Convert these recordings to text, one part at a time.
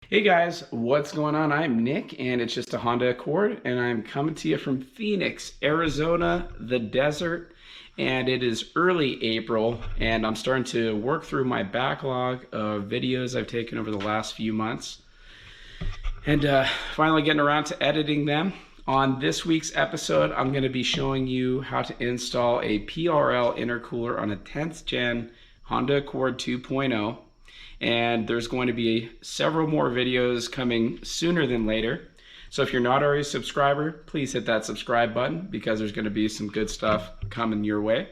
Hey guys, what's going on? I'm Nick and it's just a Honda Accord and I'm coming to you from Phoenix, Arizona, the desert. And it is early April and I'm starting to work through my backlog of videos I've taken over the last few months. And finally getting around to editing them. On this week's episode, I'm going to be showing you how to install a PRL intercooler on a 10th gen Honda Accord 2.0. And there's going to be several more videos coming sooner than later. So if you're not already a subscriber, please hit that subscribe button because there's going to be some good stuff coming your way.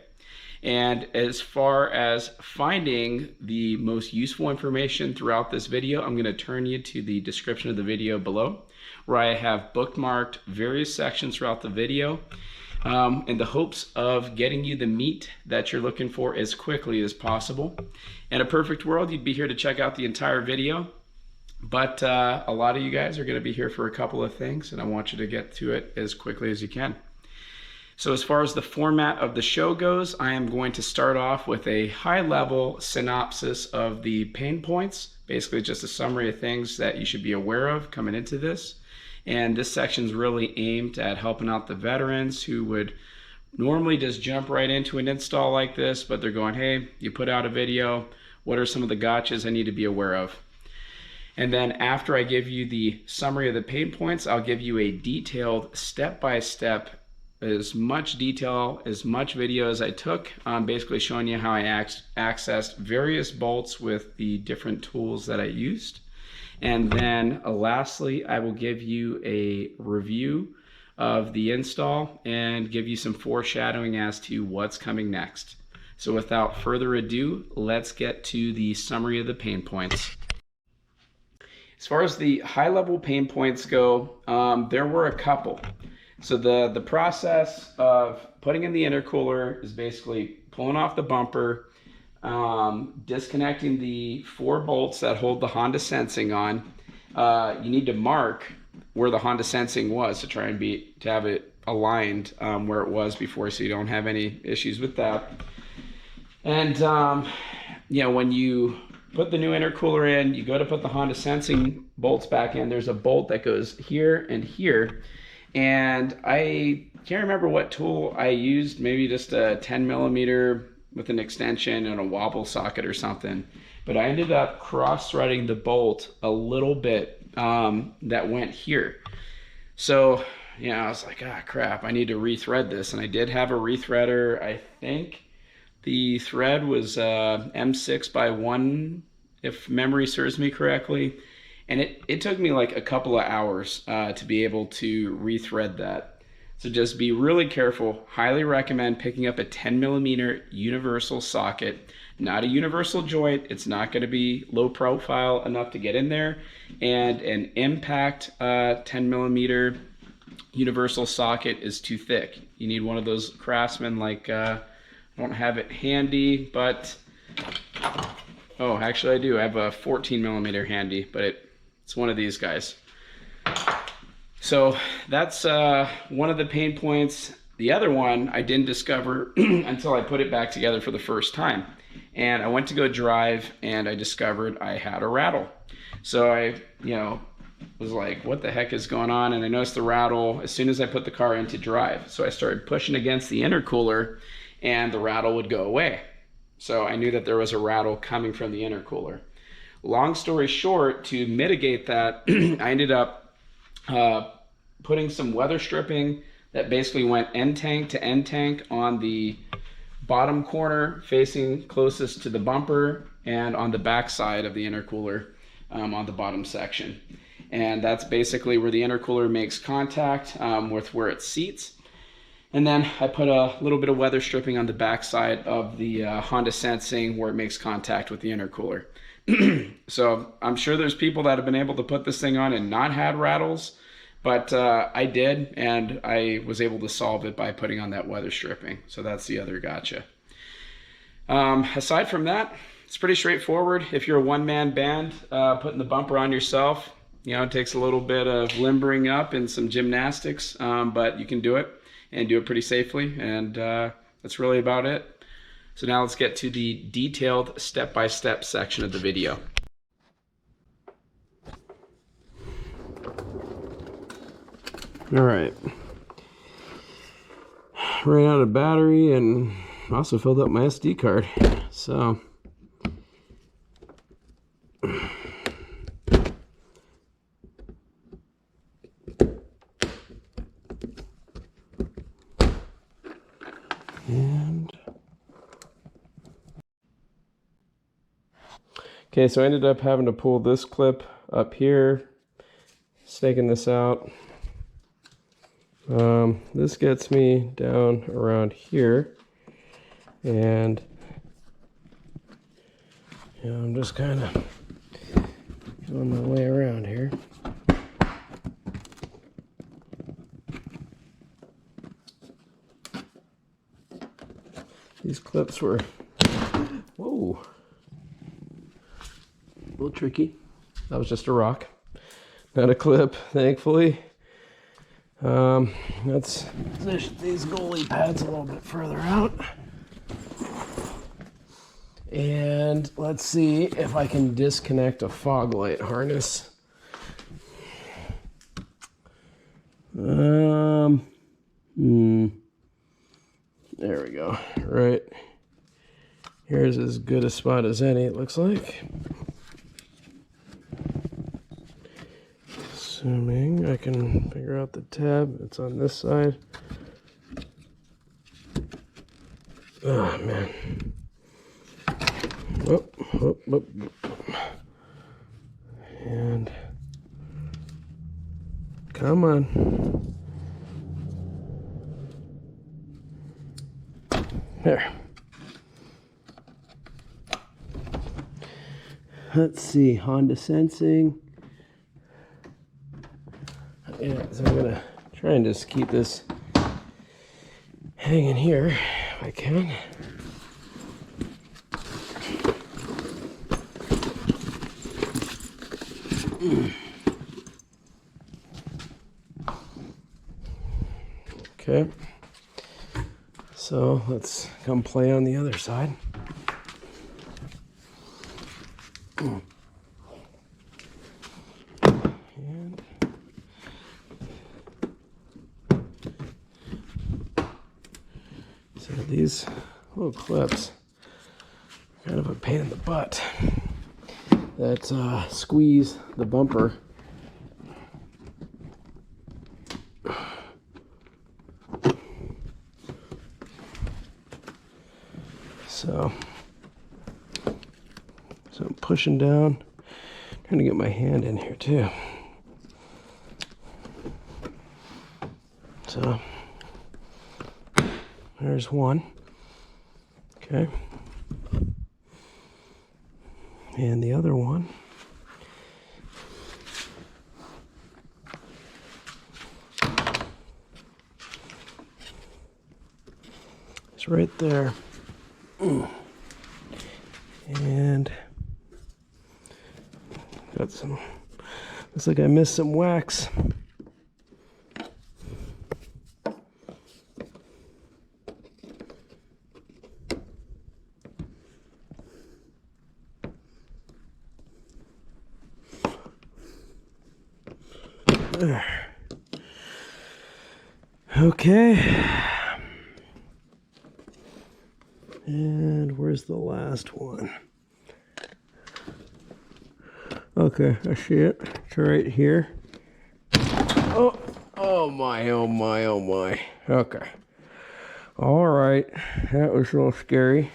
And as far as finding the most useful information throughout this video, I'm going to turn you to the description of the video below, where I have bookmarked various sections throughout the video in the hopes of getting you the meat that you're looking for as quickly as possible. In a perfect world, you'd be here to check out the entire video, but a lot of you guys are going to be here for a couple of things, and I want you to get to it as quickly as you can. So as far as the format of the show goes, I am going to start off with a high-level synopsis of the pain points, basically just a summary of things that you should be aware of coming into this. And this section is really aimed at helping out the veterans who would normally just jump right into an install like this, but they're going, hey, you put out a video, what are some of the gotchas I need to be aware of? And then after I give you the summary of the pain points, I'll give you a detailed step-by-step, as much detail, as much video as I took, basically showing you how I accessed various bolts with the different tools that I used. And then lastly, I will give you a review of the install and give you some foreshadowing as to what's coming next. So without further ado, let's get to the summary of the pain points. As far as the high-level pain points go, there were a couple. So the process of putting in the intercooler is basically pulling off the bumper, disconnecting the 4 bolts that hold the Honda sensing on. You need to mark where the Honda sensing was to try and to have it aligned where it was before, so you don't have any issues with that. And when you put the new intercooler in, you go to put the Honda sensing bolts back in. There's a bolt that goes here and here, and I can't remember what tool I used. Maybe just a 10 millimeter with an extension and a wobble socket or something, but I ended up cross-threading the bolt a little bit that went here. So I was like, ah, crap, I need to rethread this. And I did have a rethreader. I think the thread was M6 by 1, if memory serves me correctly, and it took me like a couple of hours to be able to rethread that. So just be really careful. Highly recommend picking up a 10 millimeter universal socket, not a universal joint. It's not going to be low profile enough to get in there. And an impact 10 millimeter universal socket is too thick. You need one of those Craftsman, like, I don't have it handy, but, oh, actually I do. I have a 14 millimeter handy, but it's one of these guys. So that's one of the pain points. The other one I didn't discover until I put it back together for the first time. And I went to go drive and I discovered I had a rattle. So I, was like, what the heck is going on? And I noticed the rattle as soon as I put the car into drive. So I started pushing against the intercooler and the rattle would go away. So I knew that there was a rattle coming from the intercooler. Long story short, to mitigate that, I ended up putting some weather stripping that basically went end tank to end tank on the bottom corner facing closest to the bumper and on the back side of the intercooler on the bottom section. And that's basically where the intercooler makes contact with where it seats. And then I put a little bit of weather stripping on the back side of the Honda sensing where it makes contact with the intercooler. So I'm sure there's people that have been able to put this thing on and not had rattles, but I did, and I was able to solve it by putting on that weather stripping. So that's the other gotcha. Aside from that, it's pretty straightforward. If you're a one-man band, putting the bumper on yourself, it takes a little bit of limbering up and some gymnastics, but you can do it and do it pretty safely, and that's really about it. So now let's get to the detailed step-by-step section of the video. All right. Ran out of battery and also filled up my SD card. So okay, so I ended up having to pull this clip up here, snaking this out. This gets me down around here, and I'm just kind of on my way around here. These clips were, whoa, a little tricky. That was just a rock, not a clip, thankfully. Let's position these goalie pads a little bit further out. And let's see if I can disconnect a fog light harness. There we go. Right. Here's as good a spot as any, it looks like. Assuming I can figure out the tab. It's on this side. Oh, man. Whoop, whoop, whoop. And come on. There. Let's see, Honda sensing. Yeah, so I'm gonna try and just keep this hanging here if I can. Okay, so let's come play on the other side. And so these little clips are kind of a pain in the butt that squeeze the bumper. So I'm pushing down, trying to get my hand in here too. So there's one. Okay. And the other one. It's right there. And got some, looks like I missed some wax. There. Okay. And where's the last one? Okay, I see it. It's right here. Oh my, oh my, oh my. Okay. All right. That was a little scary.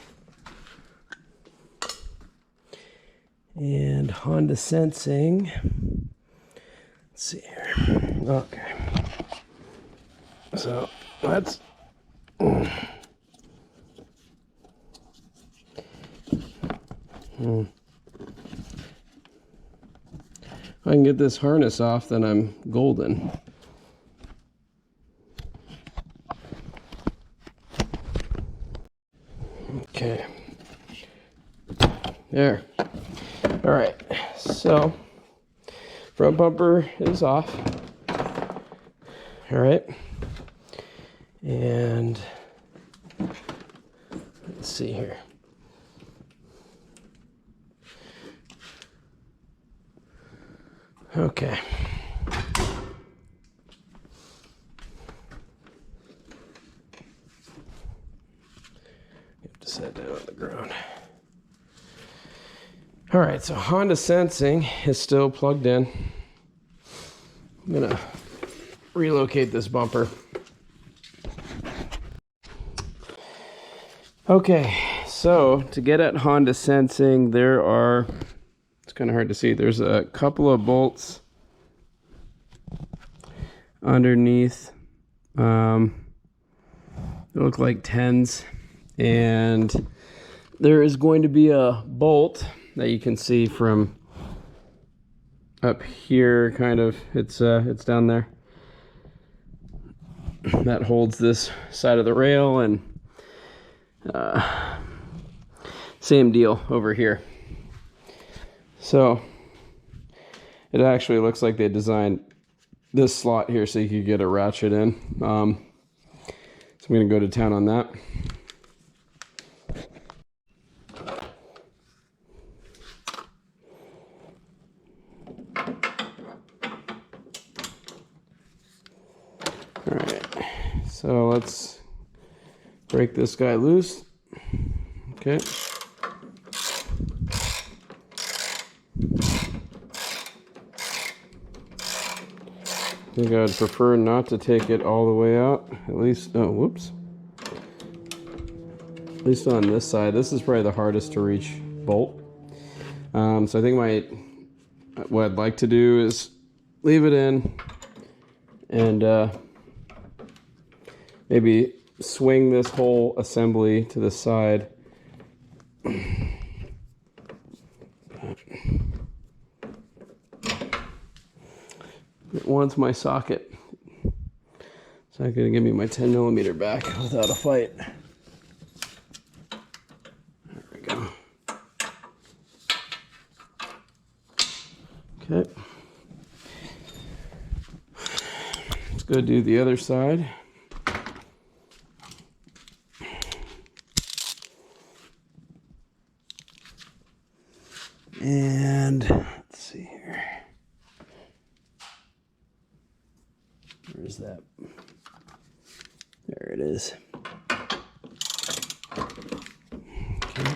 And Honda sensing. Let's see here. Okay. So let's. If I can get this harness off, then I'm golden. Okay. There. All right. So front bumper is off. All right. And let's see here. Okay. that down on the ground. All right, so Honda Sensing is still plugged in. I'm gonna relocate this bumper. Okay, so to get at Honda Sensing, there are, it's kind of hard to see, there's a couple of bolts underneath. They look like 10s, and there is going to be a bolt that you can see from up here, kind of, it's down there, that holds this side of the rail, and same deal over here. So it actually looks like they designed this slot here so you could get a ratchet in. So I'm going to go to town on that. All right, so let's break this guy loose. Okay. I think I would prefer not to take it all the way out. At least, oh, whoops. At least on this side. This is probably the hardest to reach bolt. So I think what I'd like to do is leave it in and maybe swing this whole assembly to the side. It wants my socket. It's not going to give me my 10mm back without a fight. There we go. Okay. Let's go do the other side. And let's see here. Where's that? There it is. Okay.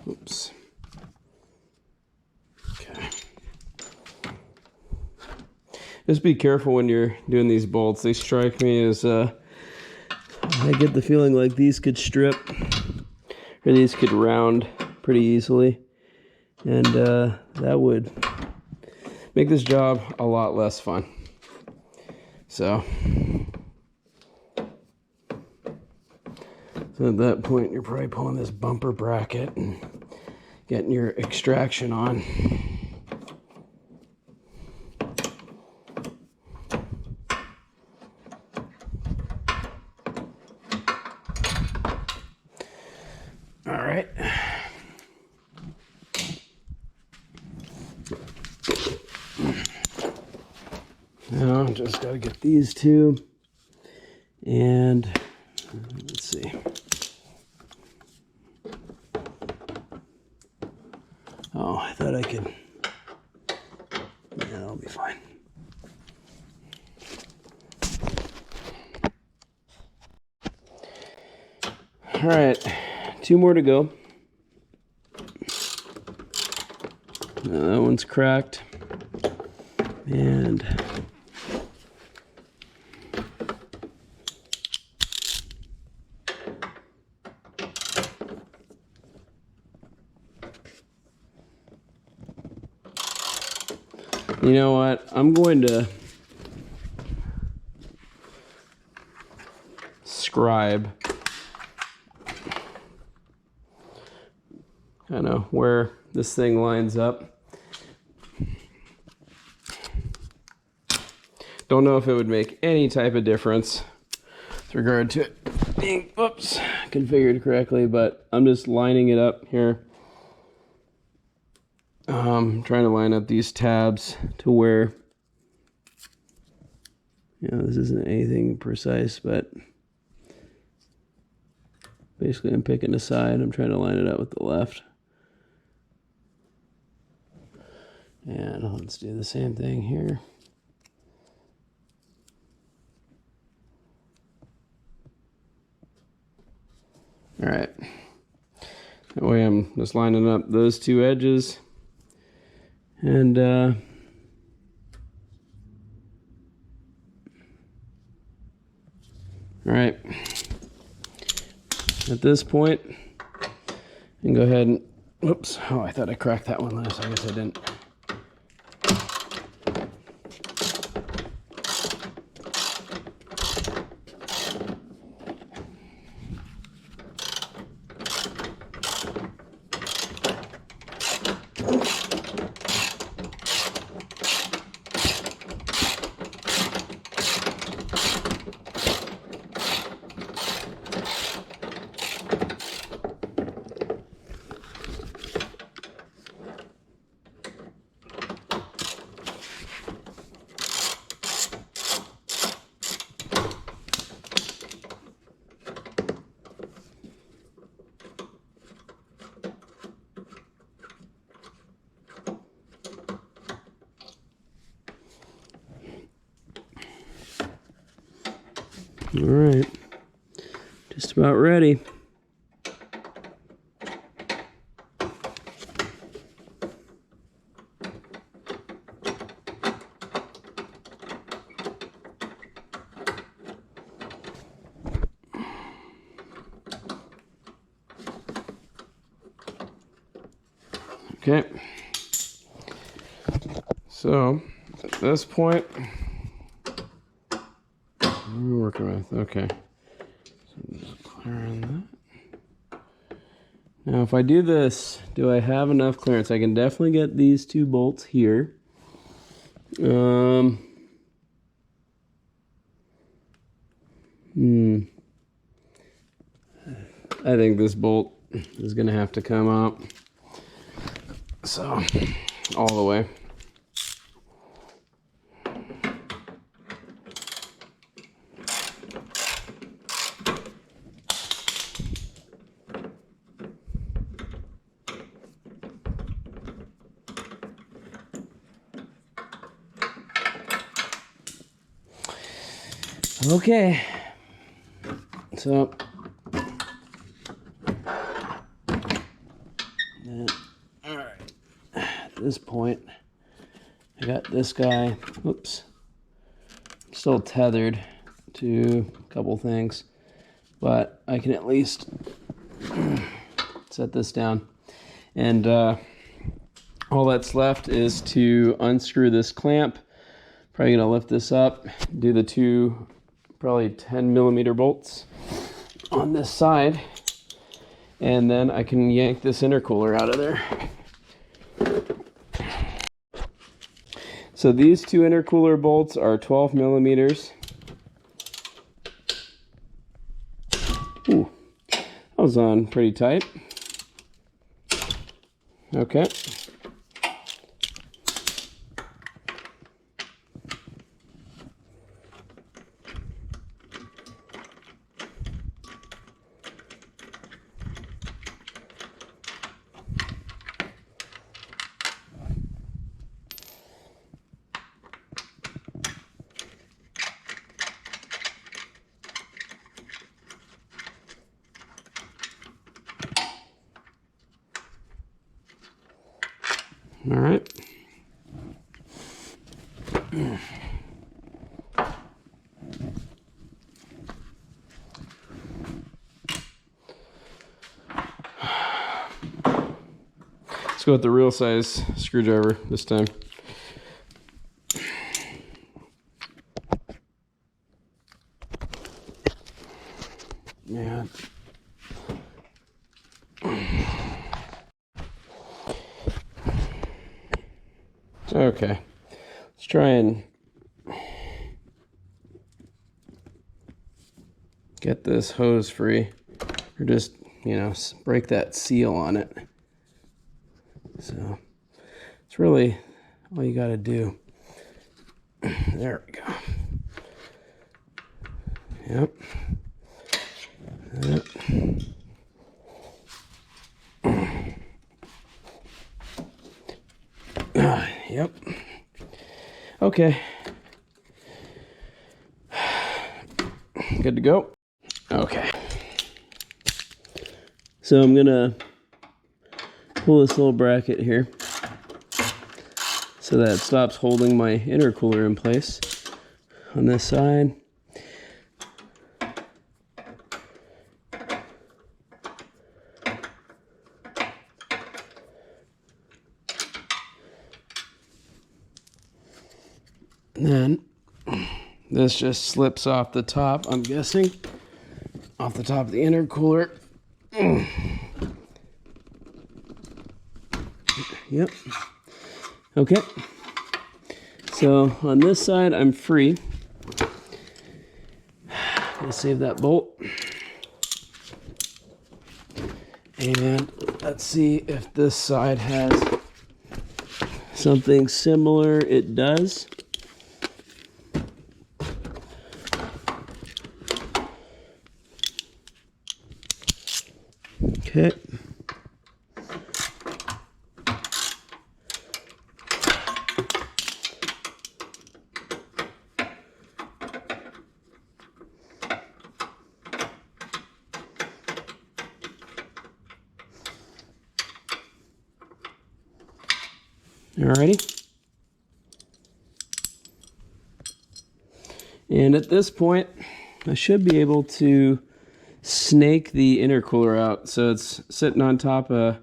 Oops. Okay. Just be careful when you're doing these bolts. They strike me as I get the feeling like these could strip, or these could round pretty easily, and that would make this job a lot less fun. So at that point, you're probably pulling this bumper bracket and getting your extraction on. All right. Now, just got to get these two, and let's see. Oh, I thought I could. Yeah, that'll be fine. All right, 2 more to go. That one's cracked. And you know what? I'm going to scribe kind of where this thing lines up. Don't know if it would make any type of difference with regard to it being, oops, configured correctly, but I'm just lining it up here. Trying to line up these tabs to where, you know, this isn't anything precise, but basically I'm picking a side. I'm trying to line it up with the left. And let's do the same thing here. All right. That way I'm just lining up those two edges. And all right. At this point, I can go ahead and, whoops, oh, I thought I cracked that one loose. I guess I didn't. All right, just about ready. Okay, so at this point, what are we working with? Okay, so I'm just clearing that. Now, if I do this, do I have enough clearance? I can definitely get these two bolts here. I think this bolt is going to have to come up. So, all the way. Okay, so all right, at this point, I got this guy, oops, still tethered to a couple things, but I can at least set this down. And all that's left is to unscrew this clamp. Probably gonna lift this up, do the two probably 10mm bolts on this side, and then I can yank this intercooler out of there. So these two intercooler bolts are 12mm. Ooh, that was on pretty tight. Okay. All right. Let's go with the real size screwdriver this time. Yeah. Okay. Let's try and get this hose free, or just, you know, break that seal on it. So it's really all you got to do. There we go. Yep. Yep. Okay. Good to go. Okay. So I'm gonna pull this little bracket here so that it stops holding my intercooler in place on this side. And then this just slips off the top, I'm guessing, off the top of the intercooler. Yep. Okay. So on this side, I'm free. I'm gonna save that bolt. And let's see if this side has something similar. It does. Okay. Alrighty. And at this point, I should be able to snake the intercooler out. So it's sitting on top of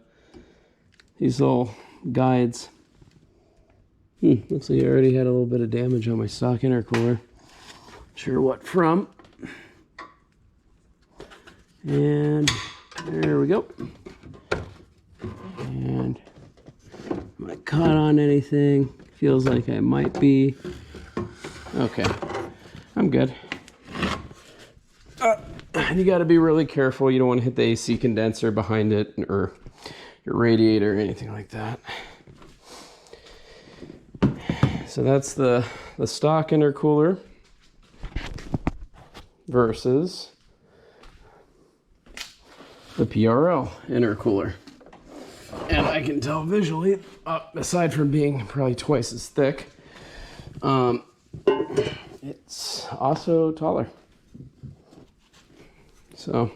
these little guides. Looks like I already had a little bit of damage on my stock intercooler. Sure what from. And there we go. And am I caught on anything? Feels like I might be. Okay, I'm good. You got to be really careful. You don't want to hit the AC condenser behind it or your radiator or anything like that. So that's the stock intercooler versus the PRL intercooler. And I can tell visually, aside from being probably twice as thick, it's also taller. So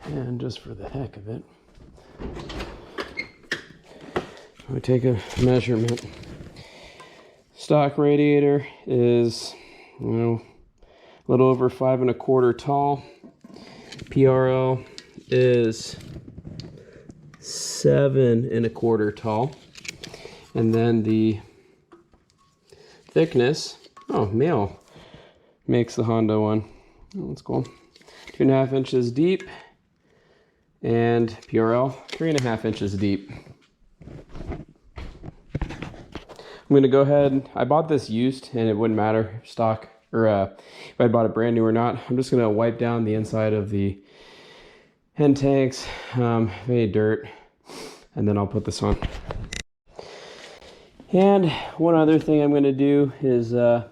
and just for the heck of it, I take a measurement. Stock radiator is, you know, a little over 5 1/4 tall. PRL is 7 1/4 tall. And then the thickness, male makes the Honda one. Oh, that's cool. 2.5 inches deep, and PRL 3.5 inches deep. I'm gonna go ahead. I bought this used, and it wouldn't matter stock or if I bought it brand new or not. I'm just gonna wipe down the inside of the end tanks, any dirt, and then I'll put this on. And one other thing I'm gonna do is there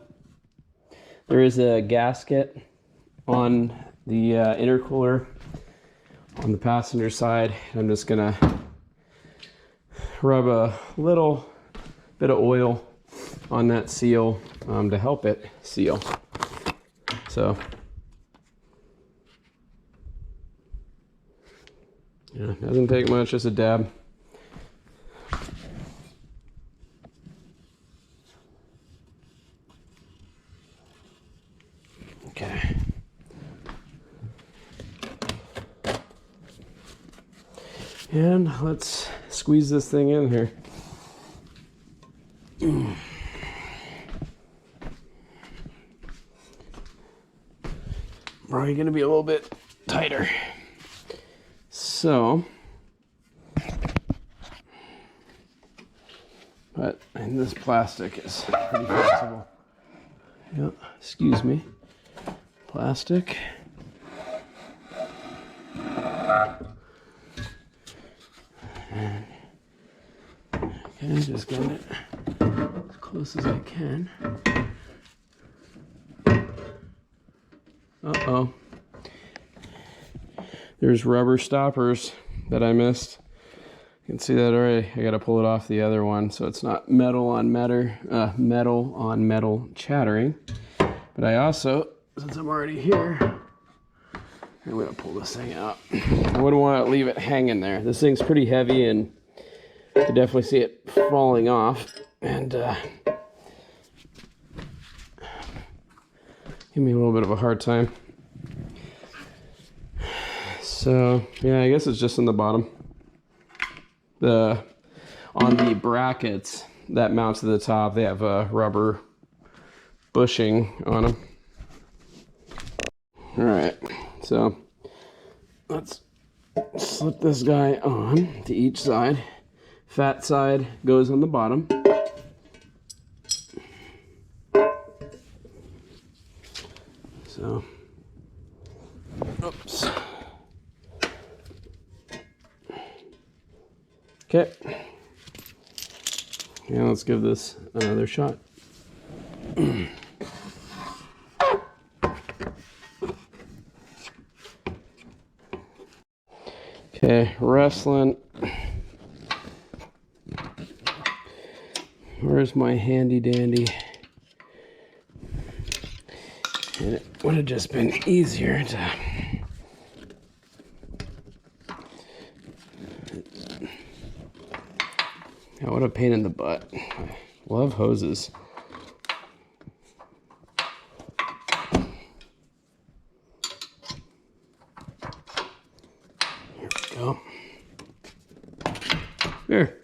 is a gasket on the intercooler on the passenger side. I'm just gonna rub a little bit of oil on that seal to help it seal. So yeah, doesn't take much, just a dab. Okay. And let's squeeze this thing in here. probably going to be a little bit tighter. So, and this plastic is pretty flexible. Yeah, excuse me. Plastic. And, okay, just getting it as close as I can. Uh-oh. There's rubber stoppers that I missed. You can see that already. I gotta pull it off the other one so it's not metal on metal chattering. But I also, since I'm already here, I'm gonna pull this thing out. I wouldn't want to leave it hanging there. This thing's pretty heavy and you can definitely see it falling off. And give me a little bit of a hard time. So yeah, I guess it's just in the bottom. On the brackets that mount to the top, they have a rubber bushing on them. All right, so let's slip this guy on to each side. Fat side goes on the bottom. So, oops. Okay. Now let's give this another shot. Okay, wrestling. Where's my handy dandy? And it would have just been easier to what a pain in the butt. I love hoses. There we go. Here.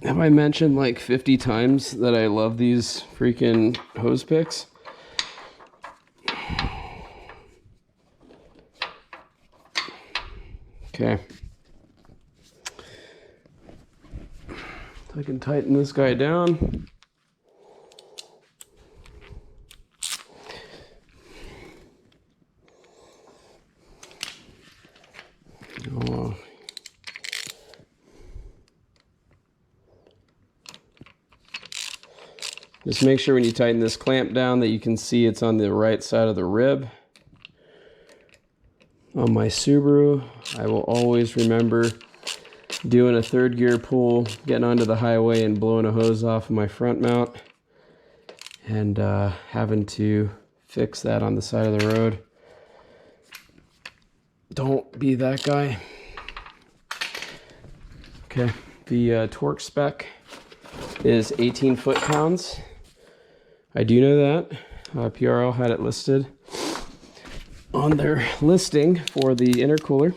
Have I mentioned like 50 times that I love these freaking hose picks? Okay. So I can tighten this guy down. Oh. Just make sure when you tighten this clamp down that you can see it's on the right side of the rib. On my Subaru, I will always remember doing a third gear pull, getting onto the highway and blowing a hose off of my front mount and having to fix that on the side of the road. Don't be that guy. Okay, the torque spec is 18 foot-pounds. I do know that. PRL had it listed on their listing for the intercooler.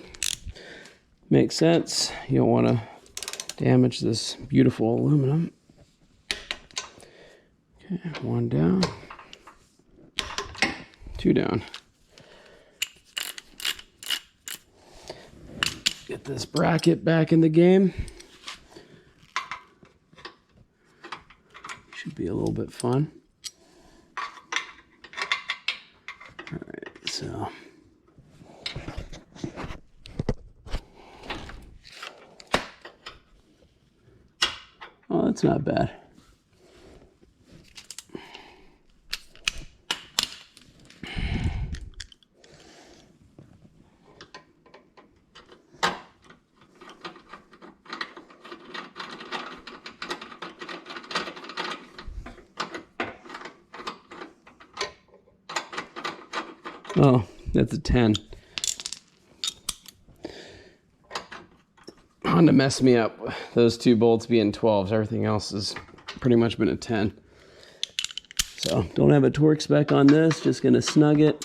Makes sense. You don't want to damage this beautiful aluminum. Okay, one down, two down. Get this bracket back in the game. Should be a little bit fun. All right, so. Oh, that's not bad. Oh, that's a 10. Honda messed me up. Those two bolts being 12s. Everything else has pretty much been a 10. So, don't have a torque spec on this. Just going to snug it.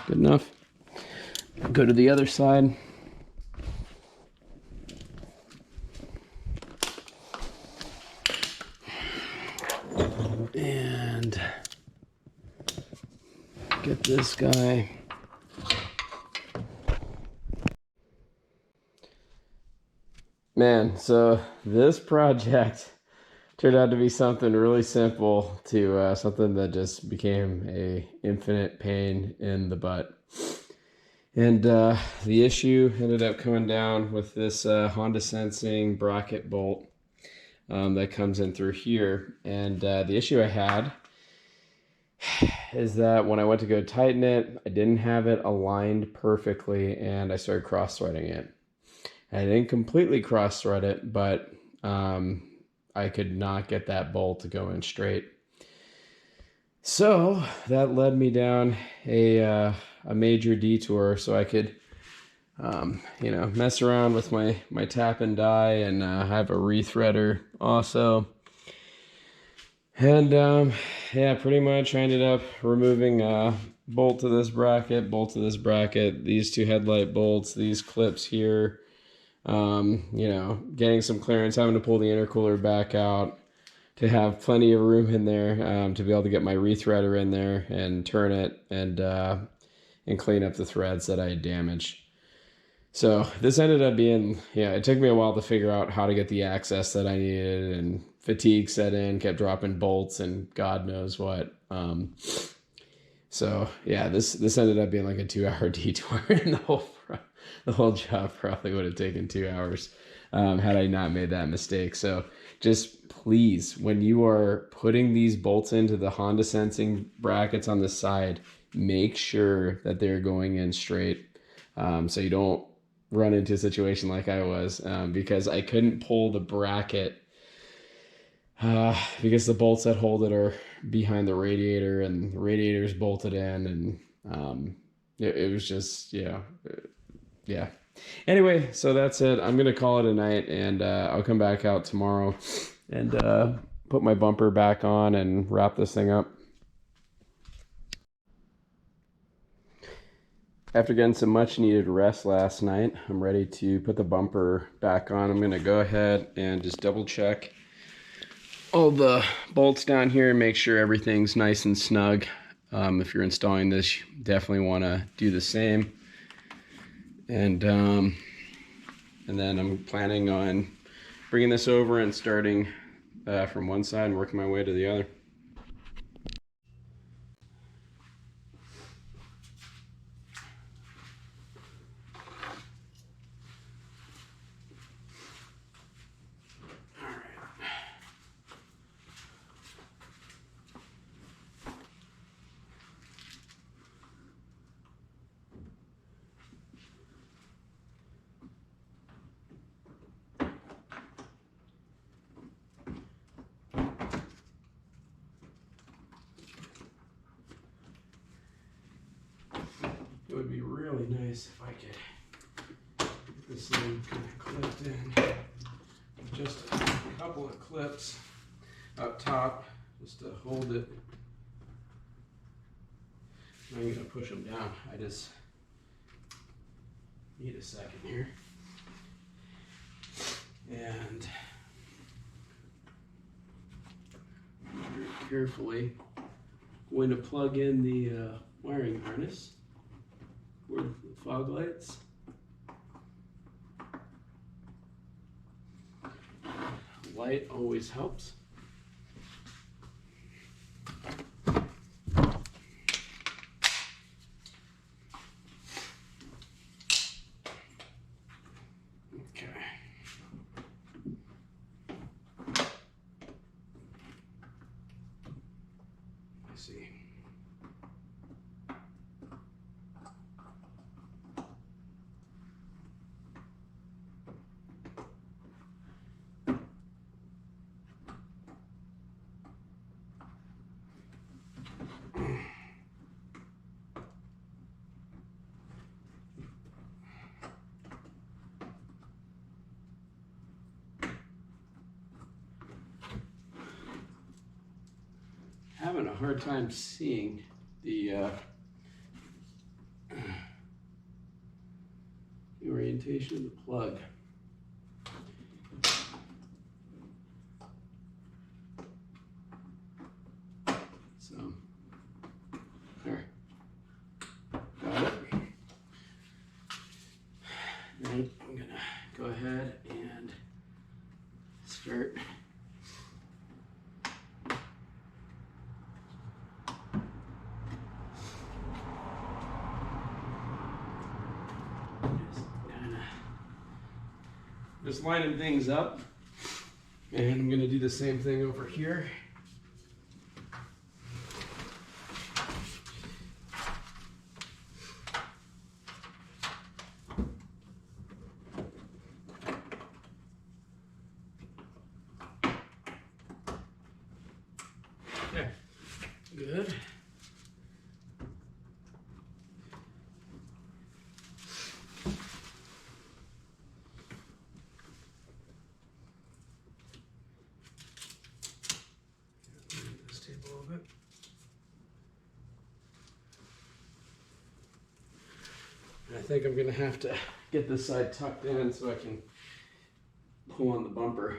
Good enough. Go to the other side. guy. Man, so this project turned out to be something really simple to something that just became a infinite pain in the butt. And the issue ended up coming down with this Honda Sensing bracket bolt that comes in through here. And the issue I had is that when I went to go tighten it, I didn't have it aligned perfectly, and I started cross-threading it. I didn't completely cross-thread it, but I could not get that bolt to go in straight. So that led me down a major detour so I could, mess around with my tap and die, and have a rethreader also. And yeah, pretty much I ended up removing bolt to this bracket, bolt to this bracket, these two headlight bolts, these clips here, getting some clearance, having to pull the intercooler back out to have plenty of room in there to be able to get my rethreader in there and turn it and clean up the threads that I had damaged. So this ended up being, it took me a while to figure out how to get the access that I needed, and fatigue set in, kept dropping bolts and God knows what. So yeah, this ended up being like a 2-hour detour, and the whole job probably would have taken 2 hours had I not made that mistake. So just please, when you are putting these bolts into the Honda Sensing brackets on the side, make sure that they're going in straight, so you don't run into a situation like I was, because I couldn't pull the bracket because the bolts that hold it are behind the radiator, and the radiator's bolted in, and it was just, yeah. Anyway, so that's it. I'm gonna call it a night, and I'll come back out tomorrow and put my bumper back on and wrap this thing up. After getting some much needed rest last night, I'm ready to put the bumper back on. I'm gonna go ahead and just double check all the bolts down here and make sure everything's nice and snug. If you're installing this, you definitely want to do the same. And then I'm planning on bringing this over and starting from one side and working my way to the other. It would be really nice if I could get this thing kind of clipped in. Just a couple of clips up top just to hold it. I'm gonna push them down. I just need a second here. And very carefully going to plug in the wiring harness for the fog lights. Light always helps. Okay. I see. Having a hard time seeing the orientation of the plug. So, there. Just lining things up. And I'm going to do the same thing over here. Okay, good. This table a little bit. I think I'm going to have to get this side tucked in so I can pull on the bumper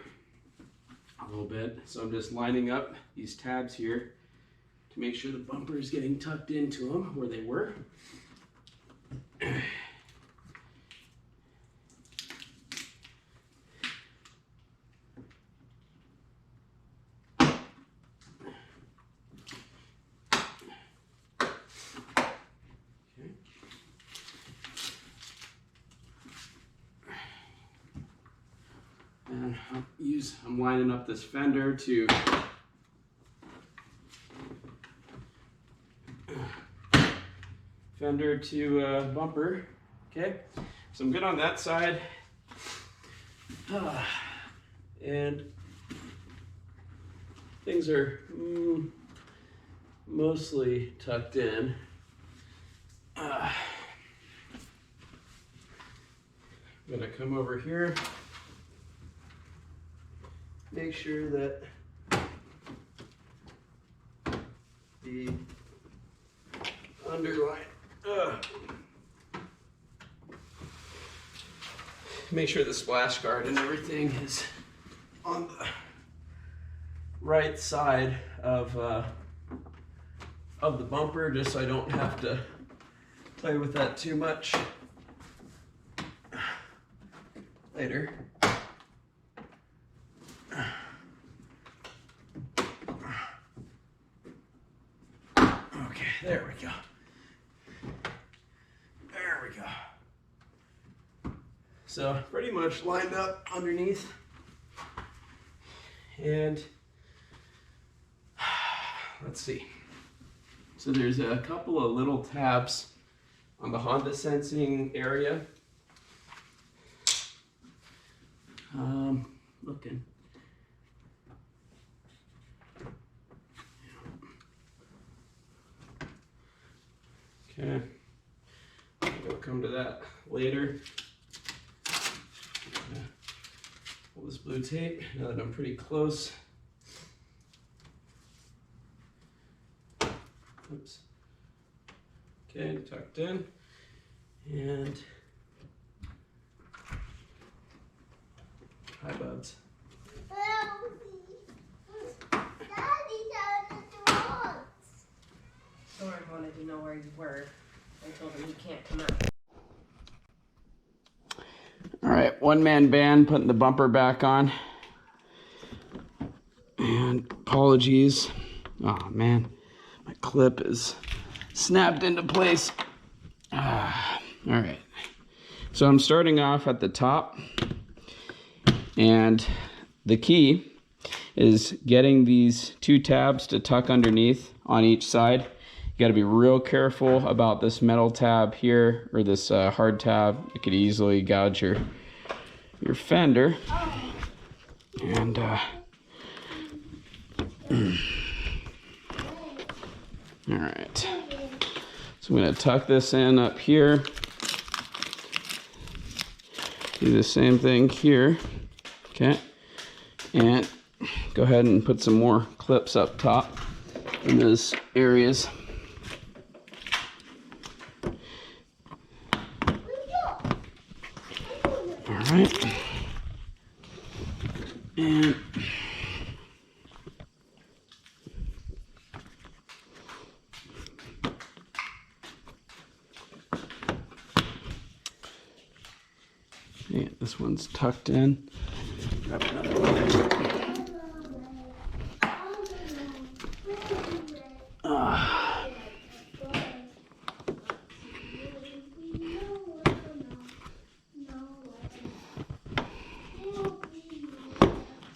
a little bit. So I'm just lining up these tabs here to make sure the bumper is getting tucked into them where they were. And I'm lining up this fender to bumper. Okay, so I'm good on that side. And things are mostly tucked in. I'm gonna come over here. Make sure that the underline, make sure the splash guard and everything is on the right side of the bumper, just so I don't have to play with that too much later. Okay, there we go. There we go. So pretty much lined up underneath. And let's see. So there's a couple of little tabs on the Honda sensing area. Looking. Okay, we'll come to that later. Pull this blue tape now that I'm pretty close. Oops. Okay, tucked in. And hi, buds. Soren wanted to know where you were. I told him you can't come out. All right, one-man band, putting the bumper back on. And apologies. Oh man, my clip is snapped into place. All right, so I'm starting off at the top, and the key is getting these two tabs to tuck underneath on each side. You got to be real careful about this metal tab here, or this hard tab. It could easily gouge your fender. And all right, so I'm going to tuck this in up here. Do the same thing here. Okay, and go ahead and put some more clips up top in those areas. All right, and yeah, this one's tucked in. Grab another one.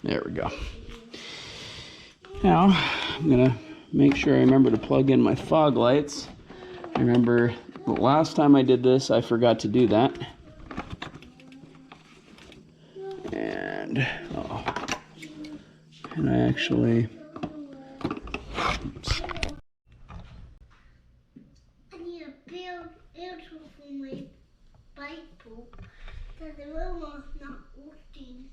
There we go. Now, I'm gonna make sure I remember to plug in my fog lights. Remember, the last time I did this, I forgot to do that. And, and I actually, oops. I need a big filter for my Bible. Because the little one's not working.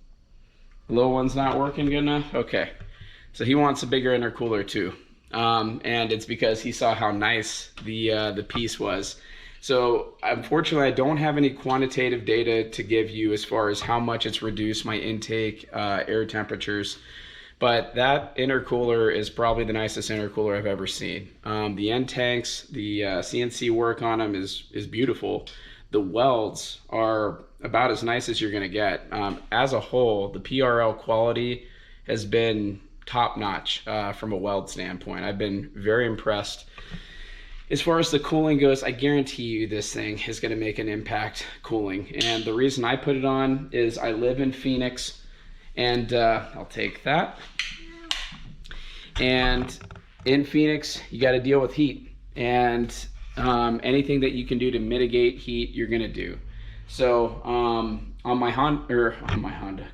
The little one's not working good enough? Okay. So he wants a bigger intercooler too. And it's because he saw how nice the piece was. So unfortunately, I don't have any quantitative data to give you as far as how much it's reduced my intake air temperatures. But that intercooler is probably the nicest intercooler I've ever seen. The end tanks, the CNC work on them is beautiful. The welds are about as nice as you're going to get. As a whole, the PRL quality has been top notch from a weld standpoint. I've been very impressed. As far as the cooling goes, I guarantee you this thing is going to make an impact cooling. And the reason I put it on is I live in Phoenix, and I'll take that. And in Phoenix, you got to deal with heat. And anything that you can do to mitigate heat, you're going to do. So on my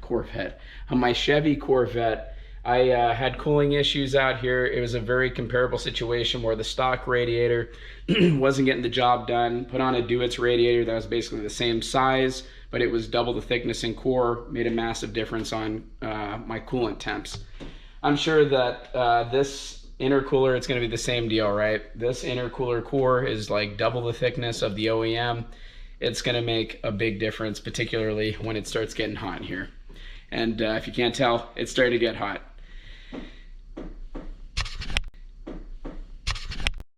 Corvette, on my Chevy Corvette, I had cooling issues out here. It was a very comparable situation where the stock radiator wasn't getting the job done. Put on a Duets radiator that was basically the same size, but it was double the thickness in core, made a massive difference on my coolant temps. I'm sure that this intercooler, it's going to be the same deal, right? This intercooler core is like double the thickness of the OEM. It's going to make a big difference, particularly when it starts getting hot in here. And if you can't tell, it's starting to get hot.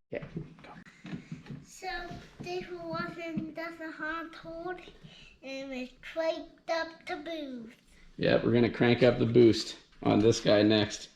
Yeah. So this wasn't just a hot hold, and it cranked up the boost. Yeah, we're going to crank up the boost on this guy next.